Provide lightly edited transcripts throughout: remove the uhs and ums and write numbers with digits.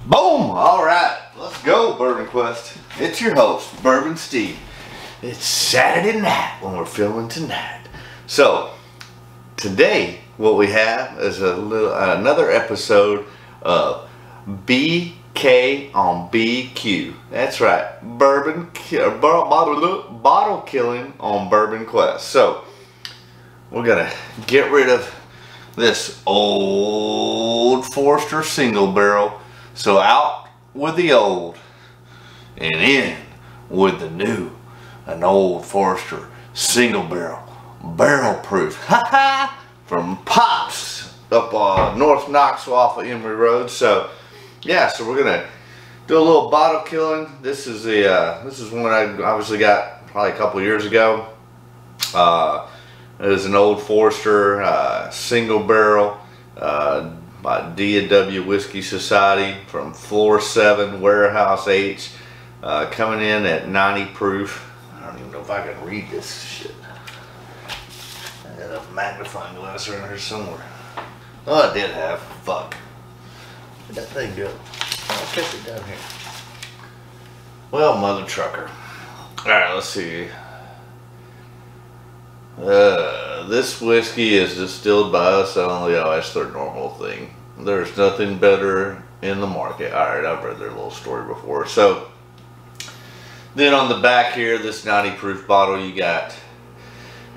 Boom! Alright, let's go, Bourbon Quest. It's your host, Bourbon Steve. It's Saturday night when we're filming tonight. So, today what we have is another episode of BK on BQ. That's right, bottle killing on Bourbon Quest. So, we're gonna get rid of this old Forester single barrel. So out with the old and in with the new. An old Forester single barrel proof. From Pops up North Knoxville off of Emory Road. So yeah, so we're gonna do a little bottle killing. This is one I obviously got probably a couple years ago. It is an old Forester single barrel by D&W Whiskey Society from Floor 7, Warehouse H, coming in at 90 proof. I don't even know if I can read this shit. I got a magnifying glass around here somewhere. Oh, I did have. Fuck. Where'd that thing go? I kept it down here. Well, mother trucker. Alright, let's see. This whiskey is distilled by us only. Oh, that's their normal thing. There's nothing better in the market. Alright, I've read their little story before. So, then on the back here, this 90 proof bottle you got.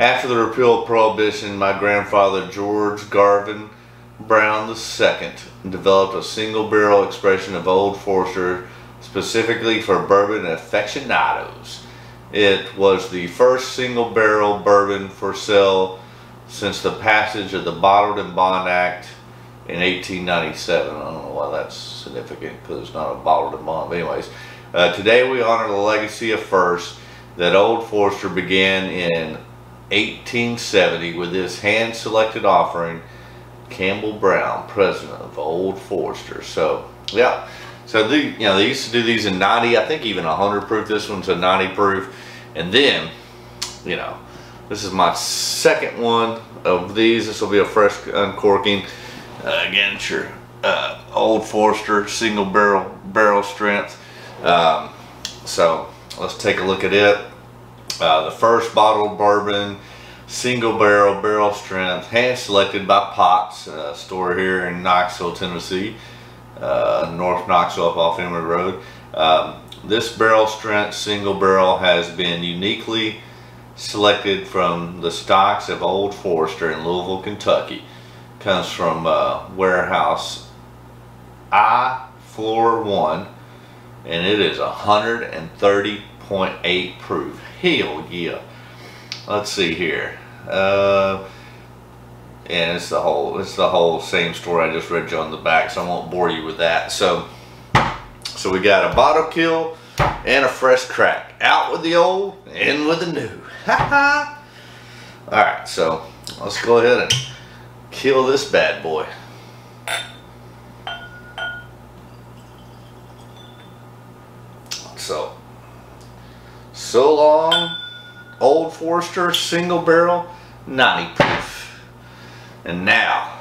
After the repeal of Prohibition, my grandfather George Garvin Brown II developed a single barrel expression of Old Forester specifically for bourbon aficionados. It was the first single barrel bourbon for sale since the passage of the Bottled and Bond Act in 1897. I don't know why that's significant because it's not a bottled and bond. But anyways, today we honor the legacy of first that Old Forester began in 1870 with this hand-selected offering. Campbell Brown, president of Old Forester. So yeah. So they used to do these in 90, I think even 100 proof. This one's a 90 proof. And then, this is my second one of these. This will be a fresh uncorking. Again, it's your Old Forester single barrel strength. So let's take a look at it. The first bottled bourbon, single barrel strength, hand selected by Pops, store here in Knoxville, Tennessee. North Knoxville up off Emory Road. This barrel strength single barrel has been uniquely selected from the stocks of Old Forester in Louisville, Kentucky. Comes from Warehouse I, Floor 1, and it is 130.8 proof. Hell yeah! Let's see here. And it's the whole same story I just read you on the back, so I won't bore you with that. So we got a bottle kill and a fresh crack. Out with the old, in with the new. Alright, so let's go ahead and kill this bad boy. So long, Old Forester single barrel, 90 proof. And now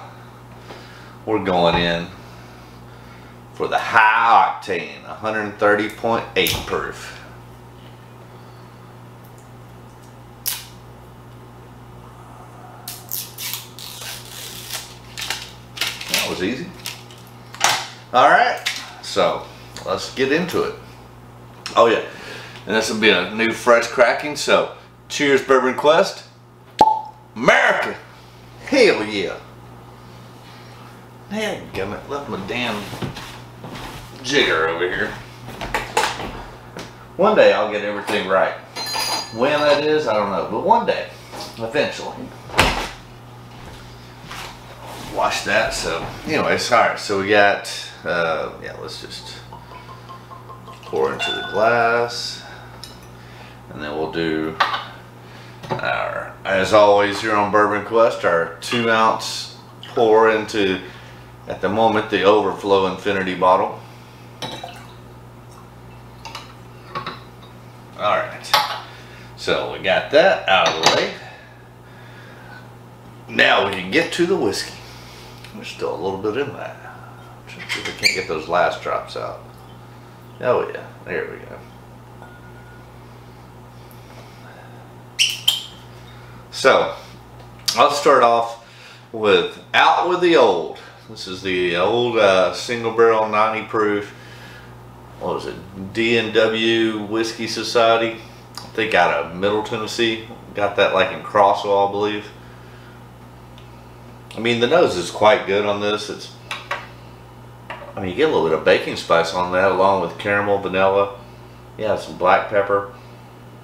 we're going in for the high octane, 130.8 proof. That was easy. Alright, so let's get into it. Oh yeah, and this will be a new fresh cracking, so cheers Bourbon Quest. America! Hell yeah! Dadgummit, left my damn jigger over here. One day I'll get everything right. When that is, I don't know, but one day, eventually. Wash that. So anyways, alright, so we got yeah, let's just pour into the glass, and then we'll do our, as always here on Bourbon Quest, our 2 ounce pour into, at the moment, the overflow infinity bottle. Alright, so we got that out of the way. Now we can get to the whiskey. There's still a little bit in that. Just see if I can't get those last drops out. Oh yeah, there we go. So, I'll start off with Out With the Old. This is the old single barrel 90 proof, what was it, D&W Whiskey Society. I think out of Middle Tennessee. Got that like in Crosswell, I believe. I mean, the nose is quite good on this. I mean, you get a little bit of baking spice on that along with caramel, vanilla. Yeah, some black pepper,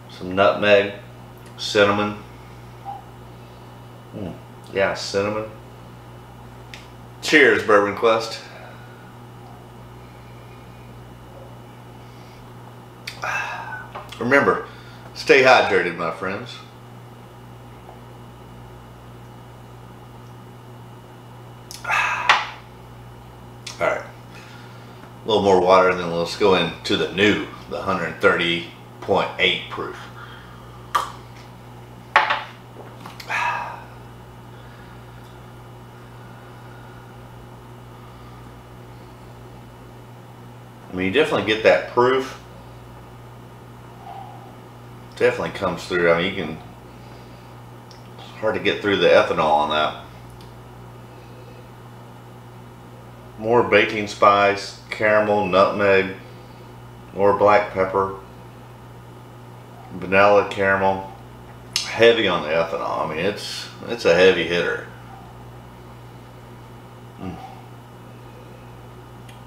some nutmeg, cinnamon. Yeah, cinnamon. Cheers, Bourbon Quest. Remember, stay hydrated, my friends. Alright, a little more water and then let's go into the new, the 130.8 proof. I mean, you definitely get that proof. Definitely comes through. I mean, it's hard to get through the ethanol on that. More baking spice, caramel, nutmeg, more black pepper, vanilla, caramel. Heavy on the ethanol. I mean, it's a heavy hitter.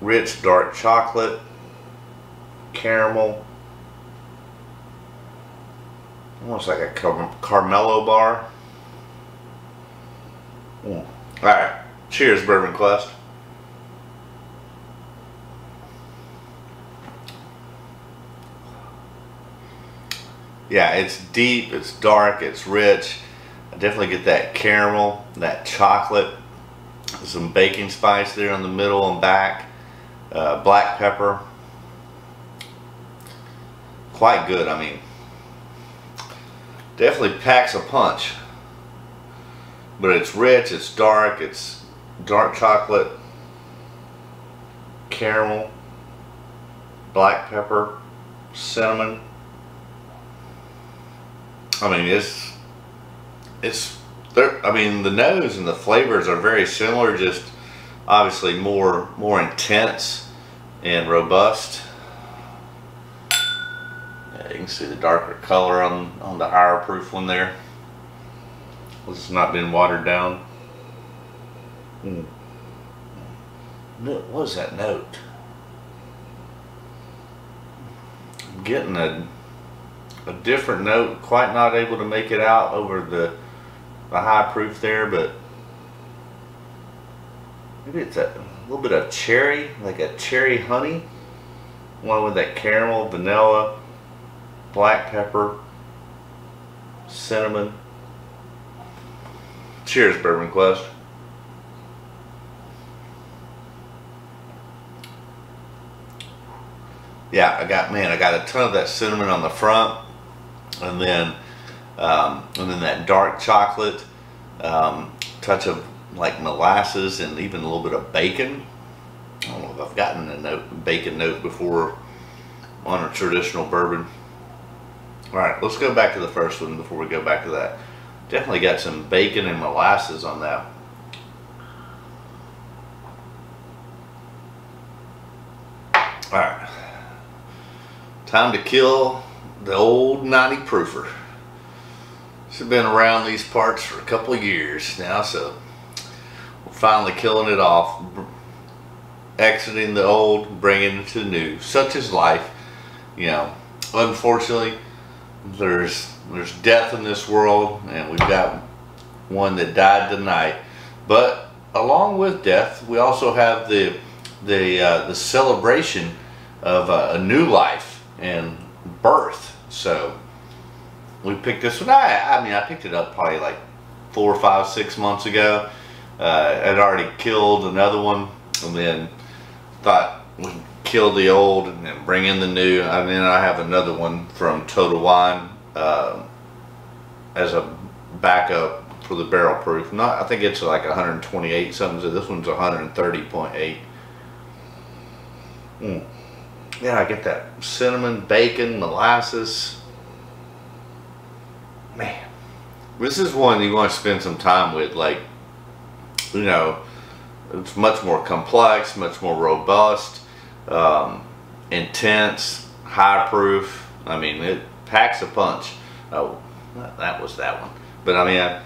Rich dark chocolate, caramel, almost like a Carmelo bar. Alright, cheers, Bourbon Quest. Yeah, it's deep, it's dark, it's rich. I definitely get that caramel, that chocolate, some baking spice there in the middle and back. Black pepper, quite good. I mean, definitely packs a punch, but it's rich, it's dark chocolate, caramel, black pepper, cinnamon. I mean, it's there. I mean, the nose and the flavors are very similar, just obviously more intense and robust. Yeah, you can see the darker color on the higher proof one there. This has not been watered down. What is that note? I'm getting a different note. Quite not able to make it out over the high proof there, but maybe it's a little bit of cherry, like a cherry honey, along with that caramel, vanilla, black pepper, cinnamon. Cheers, Bourbon Quest. Yeah, I got a ton of that cinnamon on the front, and then that dark chocolate, touch of like molasses and even a little bit of bacon. I don't know if I've gotten a bacon note before on a traditional bourbon. Alright, let's go back to the first one before we go back to that. Definitely got some bacon and molasses on that. Alright, time to kill the old 90 proofer. This has been around these parts for a couple of years now, so we're finally killing it off, exiting the old, bringing it to the new. Such is life, you know. Unfortunately, there's death in this world, and we've got one that died tonight. But along with death, we also have the celebration of a new life and birth. So we picked this one. I mean, I picked it up probably like 4, 5, 6 months ago. I'd already killed another one, and then thought we'd kill the old and then bring in the new. I mean, I have another one from Total Wine as a backup for the barrel proof. I think it's like 128 something, so this one's 130.8. Mm. Yeah, I get that cinnamon, bacon, molasses. Man, this is one you want to spend some time with. Like, you know, it's much more complex, much more robust, intense, high proof. I mean, it packs a punch. Oh, that was that one. But I mean,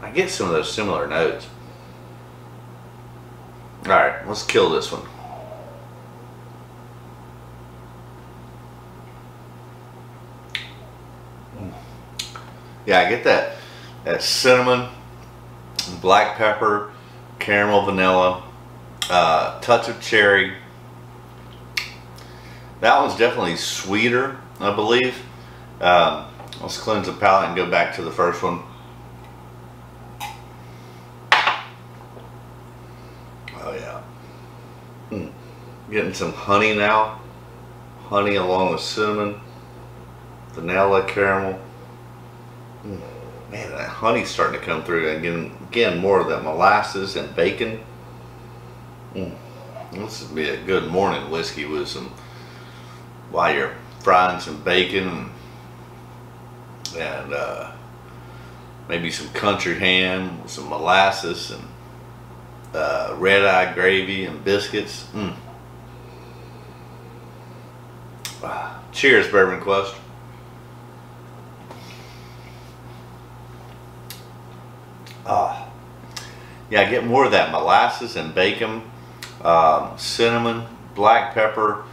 I get some of those similar notes. All right, let's kill this one. Yeah, I get that cinnamon, black pepper, caramel, vanilla, touch of cherry. That one's definitely sweeter, I believe. Let's cleanse the palate and go back to the first one. Oh yeah. Getting some honey now. Honey along with cinnamon, vanilla, caramel. Man, that honey's starting to come through. And again, more of that molasses and bacon. This would be a good morning whiskey with some, while you're frying some bacon and maybe some country ham with some molasses and red-eye gravy and biscuits. Cheers, Bourbon Quest. Yeah, I get more of that molasses and bacon, cinnamon, black pepper,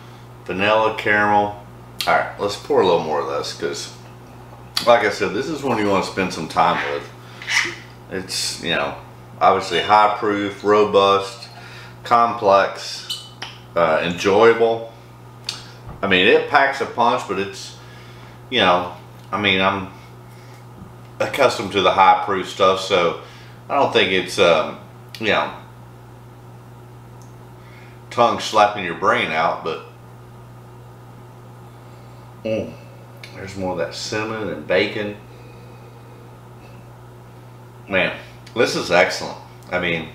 vanilla, caramel. All right, let's pour a little more of this because, like I said, this is one you want to spend some time with. It's, you know, obviously high proof, robust, complex, enjoyable. I mean, it packs a punch, but it's, you know, I mean, I'm accustomed to the high proof stuff, so I don't think it's you know, tongue slapping your brain out. But there's more of that cinnamon and bacon. Man, this is excellent. I mean,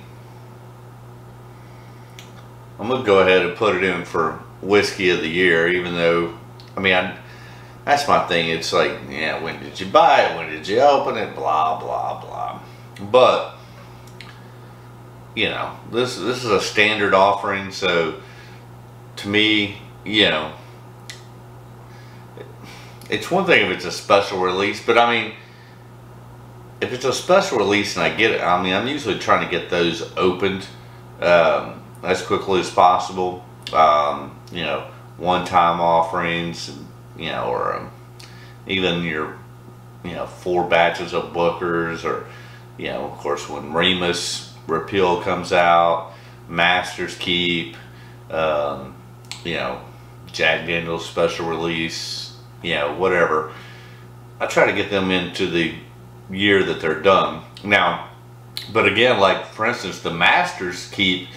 I'm gonna go ahead and put it in for whiskey of the year, even though, I mean, that's my thing. It's like, yeah, when did you buy it? When did you open it? Blah, blah, blah. But, you know, this is a standard offering. So, to me, you know, it's one thing if it's a special release. But, I mean, if it's a special release and I get it, I mean, I'm usually trying to get those opened as quickly as possible. You know, one-time offerings, you know, or even your, you know, 4 batches of Bookers, or, you know, of course, when Remus Repeal comes out, Master's Keep, you know, Jack Daniel's special release, you know, whatever. I try to get them into the year that they're done. Now, but again, like for instance, the Master's Keep,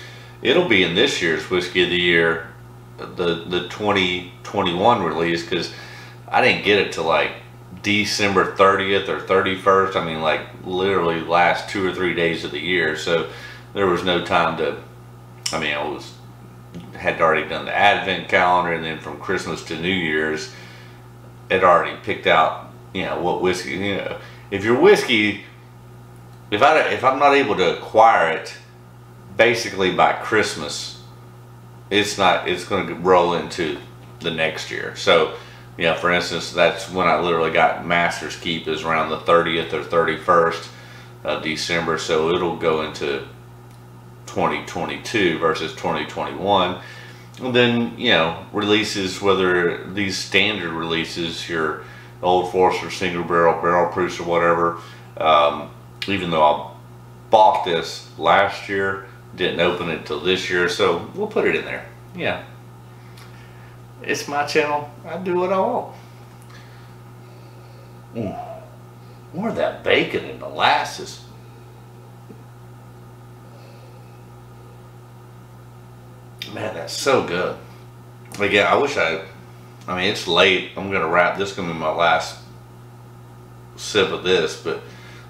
it'll be in this year's Whiskey of the Year, the 2021 release, because I didn't get it till like December 30th or 31st. I mean, like literally last 2 or 3 days of the year. So there was no time to, I mean, had already done the Advent calendar, and then from Christmas to New Year's, it already picked out, you know, what whiskey, you know, if your whiskey, if I'm not able to acquire it basically by Christmas, it's going to roll into the next year. So, you know, for instance, that's when I literally got Master's Keep, is around the 30th or 31st of December. So it'll go into 2022 versus 2021. And then, you know, releases, whether these standard releases, your Old Forester single barrel proofs or whatever, even though I bought this last year, didn't open it till this year, so we'll put it in there. Yeah, it's my channel, I do what I want. More of that bacon and molasses. Man, that's so good. Again, I wish I mean, it's late. I'm gonna wrap. This is gonna be my last sip of this, but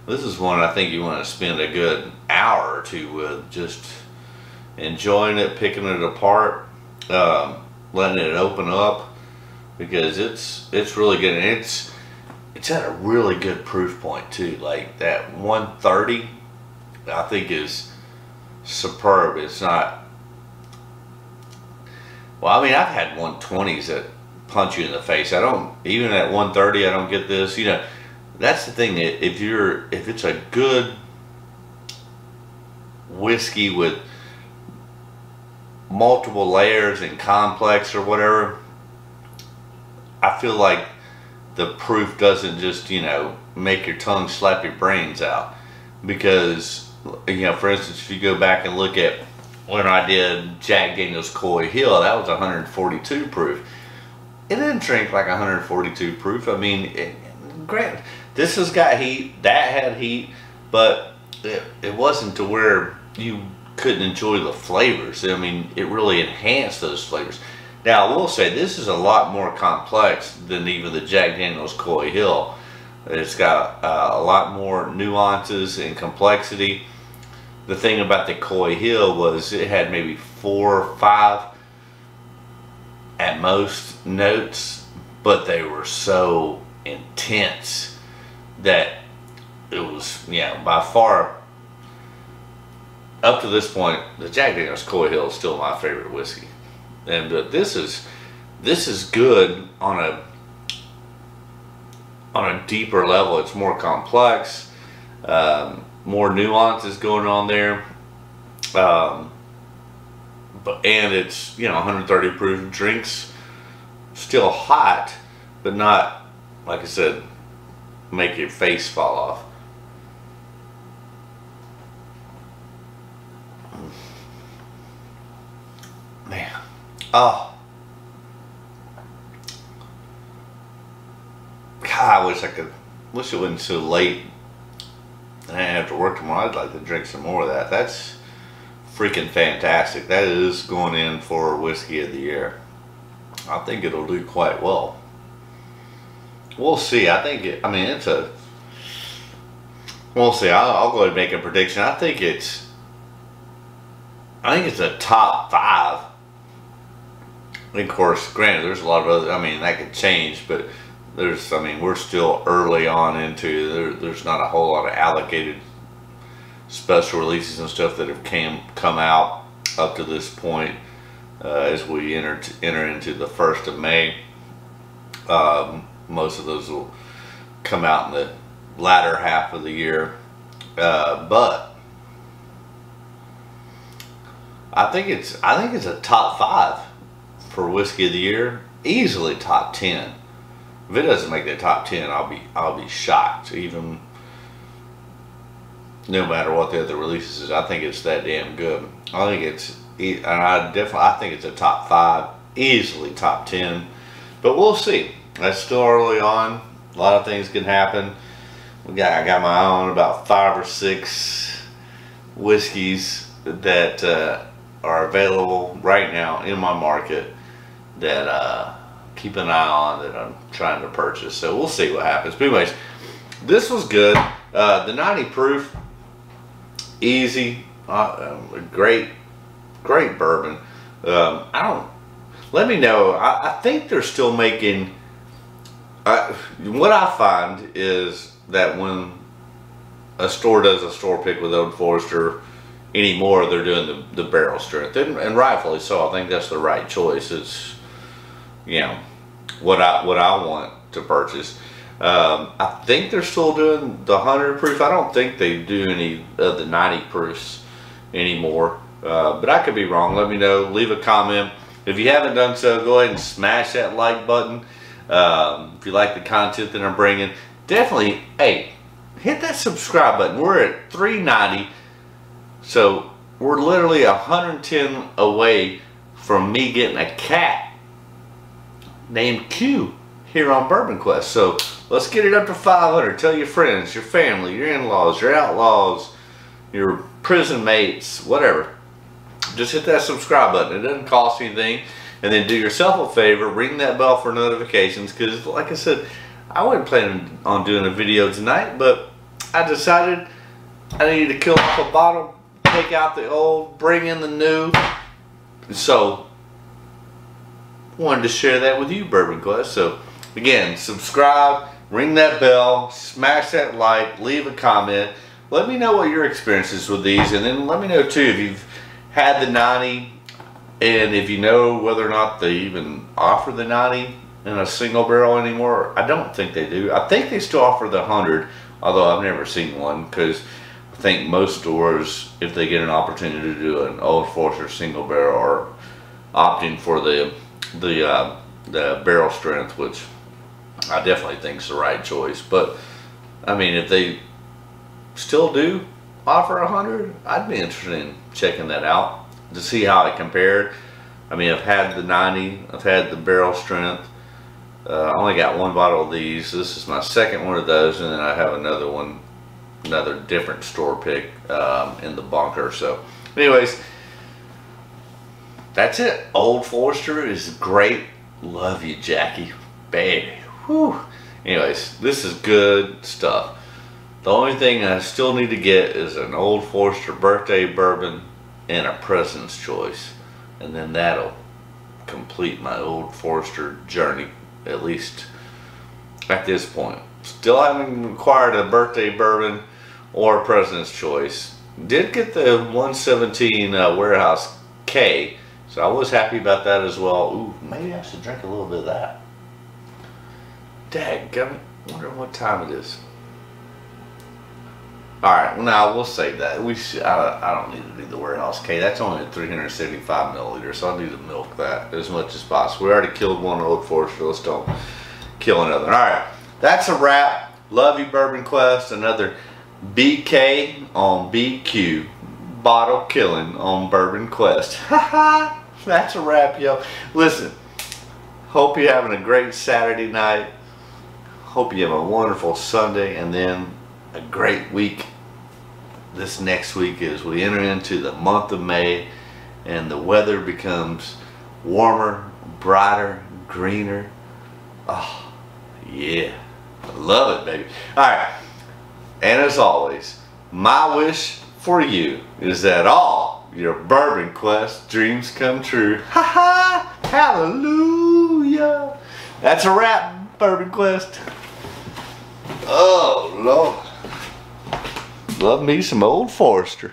this is one I think you want to spend a good hour or two with. Just, enjoying it, picking it apart, letting it open up, because it's really good, and it's at a really good proof point too. Like that 130, I think is superb. It's not, well, I mean, I've had 120s that punch you in the face. I don't, even at 130, I don't get this. You know, that's the thing. If it's a good whiskey with multiple layers and complex or whatever, I feel like the proof doesn't just, you know, make your tongue slap your brains out. Because, you know, for instance, if you go back and look at when I did Jack Daniel's Coy Hill, that was 142 proof. It didn't drink like 142 proof. I mean, granted, this has got heat, that had heat, but it wasn't to where you couldn't enjoy the flavors. I mean, it really enhanced those flavors. Now, I will say this is a lot more complex than even the Jack Daniel's Coy Hill. It's got a lot more nuances and complexity. The thing about the Coy Hill was it had maybe 4 or 5 at most notes, but they were so intense that it was, you know, by far, up to this point, the Jack Daniel's Coy Hill is still my favorite whiskey. And this is good on a deeper level. It's more complex, more nuances going on there, and it's, you know, 130 proof, drinks still hot, but not, like I said, make your face fall off. Man. Oh, God, I wish it wasn't so late and I didn't have to work tomorrow. I'd like to drink some more of that. That's freaking fantastic. That is going in for Whiskey of the Year. I think it'll do quite well. We'll see. I think it, I mean, it's a, we'll see. I'll go ahead and make a prediction. I think it's a top 5. And of course, granted, there's a lot of other, I mean, that could change, but there's, I mean, we're still early on into, there's not a whole lot of allocated special releases and stuff that have come out up to this point, as we enter into the 1st of May. Most of those will come out in the latter half of the year, but I think it's a top 5 for Whiskey of the Year, easily top 10. If it doesn't make the top 10, I'll be shocked. Even no matter what the other releases is, I think it's that damn good. I think I think it's a top 5, easily top 10. But we'll see. That's still early on. A lot of things can happen. I got my eye on about 5 or 6 whiskeys that are available right now in my market that keep an eye on, that I'm trying to purchase. So we'll see what happens. But anyways, this was good. The 90 proof, easy, great bourbon. Let me know. I think they're still making, what I find is that when a store does a store pick with Old Forester anymore, they're doing the barrel strength, and rightfully so. I think that's the right choice. It's, you know, what I want to purchase. I think they're still doing the 100 proof. I don't think they do any of the 90 proofs anymore, but I could be wrong. Let me know. Leave a comment. If you haven't done so, go ahead and smash that like button. If you like the content that I'm bringing, definitely, hey, hit that subscribe button. We're at 390, so we're literally 110 away from me getting a cat named Q here on Bourbon Quest. So let's get it up to 500. Tell your friends, your family, your in-laws, your outlaws, your prison mates, whatever. Just hit that subscribe button. It doesn't cost anything. And then do yourself a favor, ring that bell for notifications, because like I said, I wasn't planning on doing a video tonight, but I decided I needed to kill off a bottle, take out the old, bring in the new. So, wanted to share that with you, Bourbon Quest. So, again, subscribe, ring that bell, smash that like, leave a comment. Let me know what your experience is with these, and then let me know too if you've had the 90 and if you know whether or not they even offer the 90 in a single barrel anymore. I don't think they do. I think they still offer the 100, although I've never seen one, because I think most stores, if they get an opportunity to do an Old Forester single barrel, are opting for the barrel strength, which I definitely think is the right choice. But I mean, if they still do offer 100, I'd be interested in checking that out to see how it compared. I mean, I've had the 90, I've had the barrel strength. I only got one bottle of these. This is my second one of those, and then I have another one, another different store pick in the bunker. So anyways, that's it. Old Forester is great. Love you, Jackie, baby. Whew. Anyways, this is good stuff. The only thing I still need to get is an Old Forester birthday bourbon and a President's Choice, and then that'll complete my Old Forester journey, at least at this point. Still haven't acquired a birthday bourbon or a President's Choice. Did get the 117 Warehouse K, so I was happy about that as well. Ooh, maybe I should drink a little bit of that. Dadgummit, wonder what time it is. Alright, well now we'll save that. I don't need to do the Warehouse K. That's only at 375 milliliters, so I need to milk that as much as possible. We already killed one Old Forester, let's don't kill another. Alright, that's a wrap. Love you, Bourbon Quest. Another BK on BQ. Bottle killing on Bourbon Quest. Haha, that's a wrap, yo. Listen, hope you're having a great Saturday night. Hope you have a wonderful Sunday, and then a great week this next week as we enter into the month of May and the weather becomes warmer, brighter, greener. Oh yeah, I love it, baby. Alright, and as always, my wish for you is that all your Bourbon Quest dreams come true. Ha ha, hallelujah. That's a wrap, Bourbon Quest. Oh Lord, love me some Old Forester.